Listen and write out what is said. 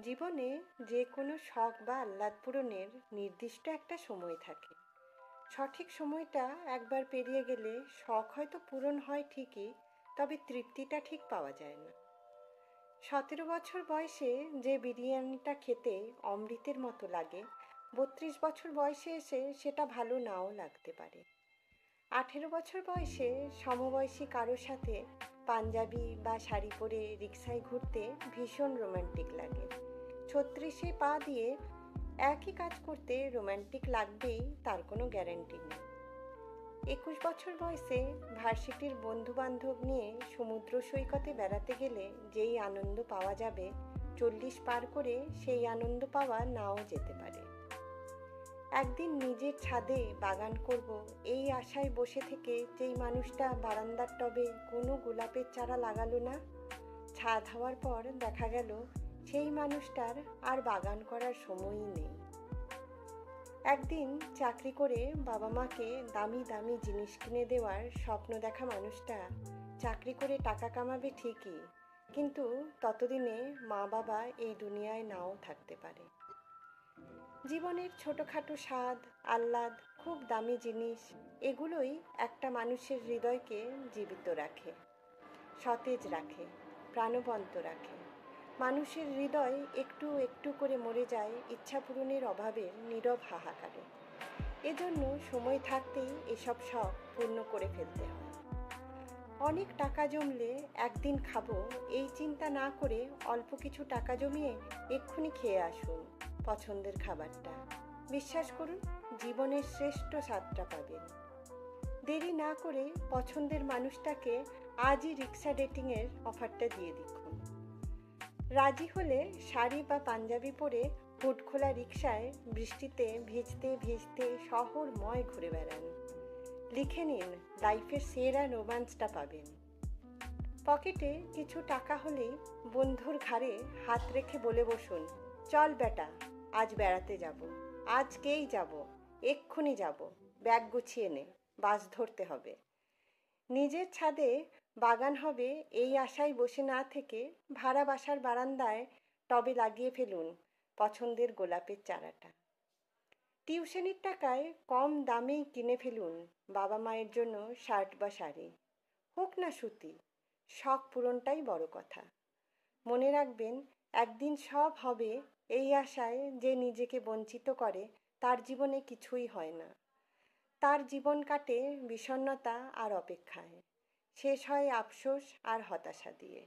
জীবনে যে কোনো শখ বা আহ্লাদ পূরণের নির্দিষ্ট একটা সময় থাকে। সঠিক সময়টা একবার পেরিয়ে গেলে শখ হয়তো পূরণ হয় ঠিকই, তবে তৃপ্তিটা ঠিক পাওয়া যায় না। 17 বছর বয়সে যে বিরিয়ানিটা খেতে অমৃতের মতো লাগে, 32 বছর বয়সে এসে সেটা ভালো নাও লাগতে পারে। 18 বছর বয়সে সমবয়সী কারোর সাথে পাঞ্জাবি বা শাড়ি পরে রিক্সায় ঘুরতে ভীষণ রোমান্টিক লাগে। 36-এ পা দিয়ে একই কাজ করতে রোমান্টিক লাগবেই, তার কোনো গ্যারান্টি নেই। 21 বছর বয়সে ভার্সিটির বন্ধু বান্ধব নিয়ে সমুদ্র সৈকতে বেড়াতে গেলে যেই আনন্দ পাওয়া যাবে, 40 পার করে সেই আনন্দ পাওয়া নাও যেতে পারে। একদিন নিজের ছাদে বাগান করব এই আশায় বসে থেকে যেই মানুষটা বারান্দার টবে কোনো গোলাপের চারা লাগালো না, ছাদ হওয়ার পর দেখা গেল সেই মানুষটার আর বাগান করার সময়ই নেই। একদিন চাকরি করে বাবা মাকে দামি দামি জিনিস কিনে দেওয়ার স্বপ্ন দেখা মানুষটা চাকরি করে টাকা কামাবে ঠিকই, কিন্তু ততদিনে মা বাবা এই দুনিয়ায় নাও থাকতে পারে। জীবনের ছোটোখাটো স্বাদ, আহ্লাদ, খুব দামি জিনিস, এগুলোই একটা মানুষের হৃদয়কে জীবিত রাখে, সতেজ রাখে, প্রাণবন্ত রাখে। মানুষের হৃদয় একটু একটু করে মরে যায় ইচ্ছা পূরণের অভাবের নীরব হাহাকারে। এজন্য সময় থাকতেই এসব শখ পূর্ণ করে ফেলতে হয়। অনেক টাকা জমলে একদিন খাবো এই চিন্তা না করে অল্প কিছু টাকা জমিয়ে এক্ষুনি খেয়ে আসুন পছন্দের খাবারটা। বিশ্বাস করুন, জীবনের শ্রেষ্ঠ স্বাদটা পাবেন। দেরি না করে পছন্দের মানুষটাকে আজই রিক্সা ডেটিংয়ের অফারটা দিয়ে দেখুন। রাজি হলে শাড়ি বা পাঞ্জাবি পরে হুড খোলা রিক্সায় বৃষ্টিতে ভিজতে ভিজতে শহরময় ঘুরে বেড়ান। লিখে নিন, লাইফের সেরা রোম্যান্সটা পাবেন। পকেটে কিছু টাকা হলেই বন্ধুর ঘাড়ে হাত রেখে বলে বসুন, চল বেটা, আজ বেড়াতে যাব, আজকেই যাব, এক্ষুনি যাব, ব্যাগ গুছিয়ে নে, বাস ধরতে হবে। নিজের ছাদে বাগান হবে এই আশায় বসে না থেকে ভাড়া বাসার বারান্দায় টবে লাগিয়ে ফেলুন পছন্দের গোলাপের চারাটা। টিউশনির টাকায় কম দামেই কিনে ফেলুন বাবা মায়ের জন্য শার্ট বা শাড়ি। হোক না সুতি, শখ পূরণটাই বড় কথা। মনে রাখবেন, একদিন সব হবে এই আশায় যে নিজেকে বঞ্চিত করে তার জীবনে কিছুই হয় না। তার জীবন কাটে বিষণ্ণতা আর অপেক্ষায়, শেষ হয় আফসোস আর হতাশা দিয়ে।